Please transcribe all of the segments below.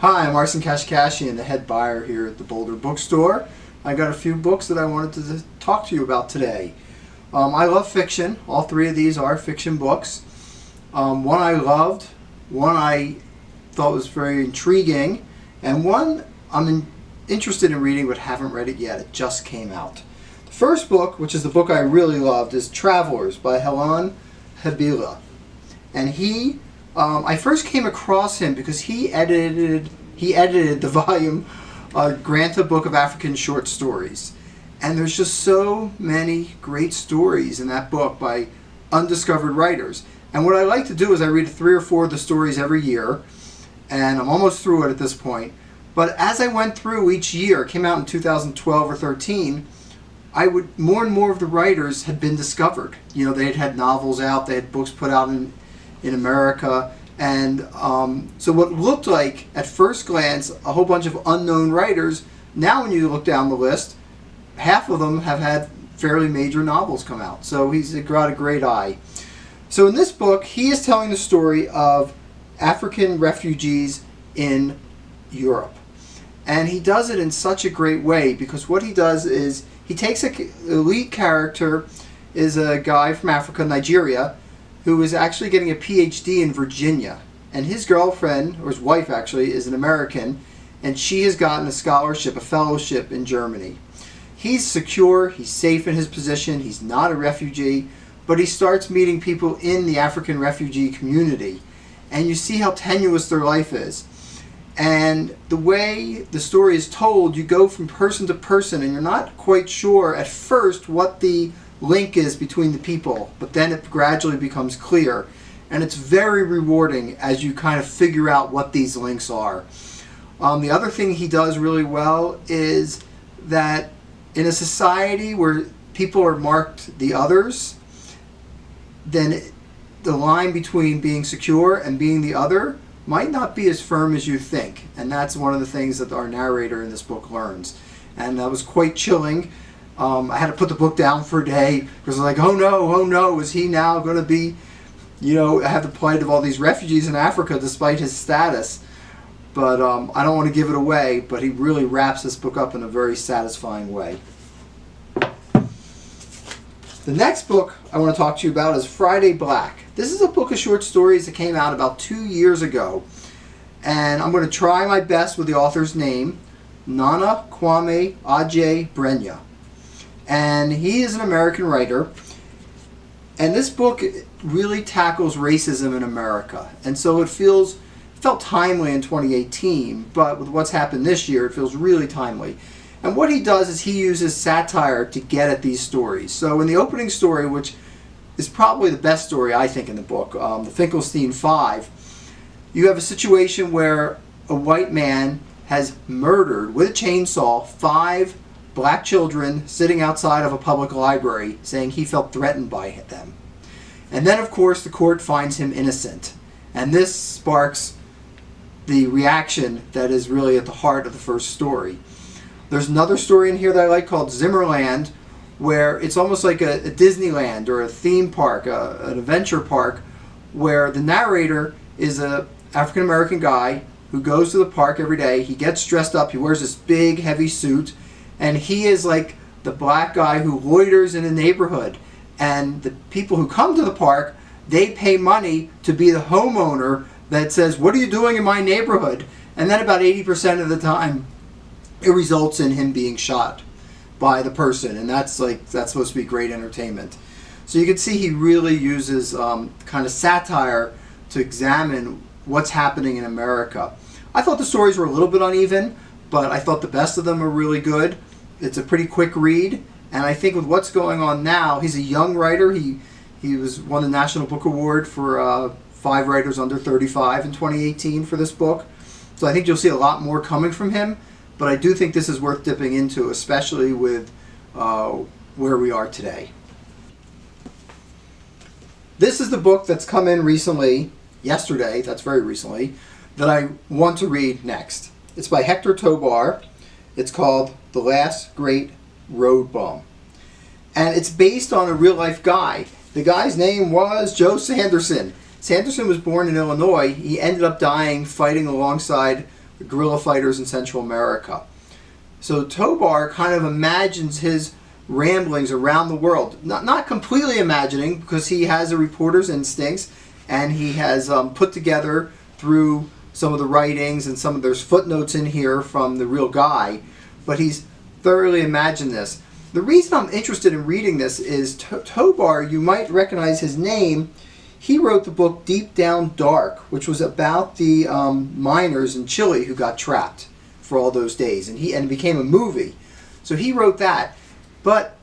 Hi, I'm Arsen and the head buyer here at the Boulder Bookstore. I got a few books that I wanted to talk to you about today. I love fiction. All three of these are fiction books. One I loved, one I thought was very intriguing, and one I'm interested in reading but haven't read it yet. It just came out. The first book, which is the book I really loved, is Travelers by Helon Habila. And I first came across him because he edited the volume Granta Book of African Short Stories. And there's just so many great stories in that book by undiscovered writers. And what I like to do is I read 3 or 4 of the stories every year, and I'm almost through it at this point. But as I went through each year, it came out in 2012 or 13, more and more of the writers had been discovered. You know, they had had novels out, they had books put out in America, and so what looked like at first glance a whole bunch of unknown writers, now when you look down the list, half of them have had fairly major novels come out. So he's got a great eye. So in this book, he is telling the story of African refugees in Europe, and he does it in such a great way because what he does is he takes a lead character, is a guy from Africa, Nigeria, who is actually getting a PhD in Virginia. And his girlfriend, or his wife actually, is an American, and she has gotten a scholarship, a fellowship in Germany. He's secure, he's safe in his position, he's not a refugee, but he starts meeting people in the African refugee community. And you see how tenuous their life is. And the way the story is told, you go from person to person, and you're not quite sure at first what the link is between the people, but then it gradually becomes clear, and it's very rewarding as you kind of figure out what these links are. The other thing he does really well is that in a society where people are marked the others, then the line between being secure and being the other might not be as firm as you think, and that's one of the things that our narrator in this book learns, and that was quite chilling. I had to put the book down for a day because I was like, oh no, is he now going to be, have the plight of all these refugees in Africa despite his status? But I don't want to give it away, but he really wraps this book up in a very satisfying way. The next book I want to talk to you about is Friday Black. This is a book of short stories that came out about 2 years ago, and I'm going to try my best with the author's name, Nana Kwame Adjei Brenya. And he is an American writer, and this book really tackles racism in America, and so it felt timely in 2018, but with what's happened this year, it feels really timely. And what he does is he uses satire to get at these stories. So in the opening story, which is probably the best story I think in the book, the Finkelstein Five, you have a situation where a white man has murdered with a chainsaw 5 black children sitting outside of a public library, saying he felt threatened by them. And then, of course, the court finds him innocent. And this sparks the reaction that is really at the heart of the first story. There's another story in here that I like called Zimmerland, where it's almost like a Disneyland or a theme park, an adventure park, where the narrator is an African-American guy who goes to the park every day. He gets dressed up, he wears this big, heavy suit, and he is like the black guy who loiters in the neighborhood. And the people who come to the park, they pay money to be the homeowner that says, what are you doing in my neighborhood? And then about 80% of the time, it results in him being shot by the person. And that's supposed to be great entertainment. So you can see he really uses kind of satire to examine what's happening in America. I thought the stories were a little bit uneven, but I thought the best of them are really good. It's a pretty quick read, and I think with what's going on now, he's a young writer. He won the National Book Award for 5 writers under 35 in 2018 for this book. So I think you'll see a lot more coming from him, but I do think this is worth dipping into, especially with where we are today. This is the book that's come in recently, yesterday, that's very recently, that I want to read next. It's by Hector Tobar. It's called The Last Great Road Bum. And it's based on a real-life guy. The guy's name was Joe Sanderson. Sanderson was born in Illinois. He ended up dying fighting alongside guerrilla fighters in Central America. So Tobar kind of imagines his ramblings around the world. Not completely imagining, because he has a reporter's instincts, and he has put together through some of the writings, and there's footnotes in here from the real guy, but he's thoroughly imagined this. The reason I'm interested in reading this is Tobar, you might recognize his name. He wrote the book Deep Down Dark, which was about the miners in Chile who got trapped for all those days, and it became a movie. So he wrote that. But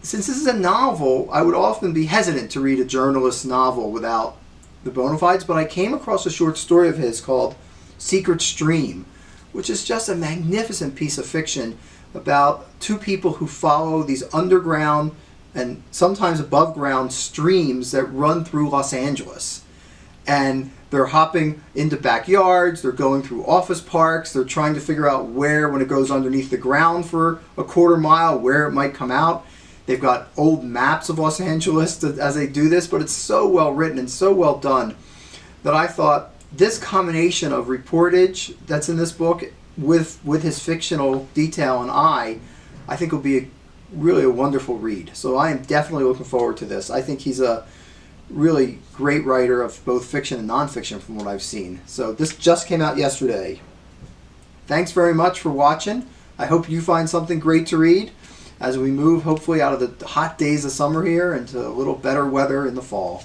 since this is a novel, I would often be hesitant to read a journalist's novel without the bona fides, but I came across a short story of his called Secret Stream, which is just a magnificent piece of fiction about two people who follow these underground and sometimes above ground streams that run through Los Angeles. And they're hopping into backyards, they're going through office parks, they're trying to figure out where, when it goes underneath the ground for a quarter mile, where it might come out. They've got old maps of Los Angeles as they do this, but it's so well written and so well done that I thought this combination of reportage that's in this book with his fictional detail and I think will be really a wonderful read. So I am definitely looking forward to this. I think he's a really great writer of both fiction and nonfiction from what I've seen. So this just came out yesterday. Thanks very much for watching. I hope you find something great to read as we move hopefully out of the hot days of summer here into a little better weather in the fall.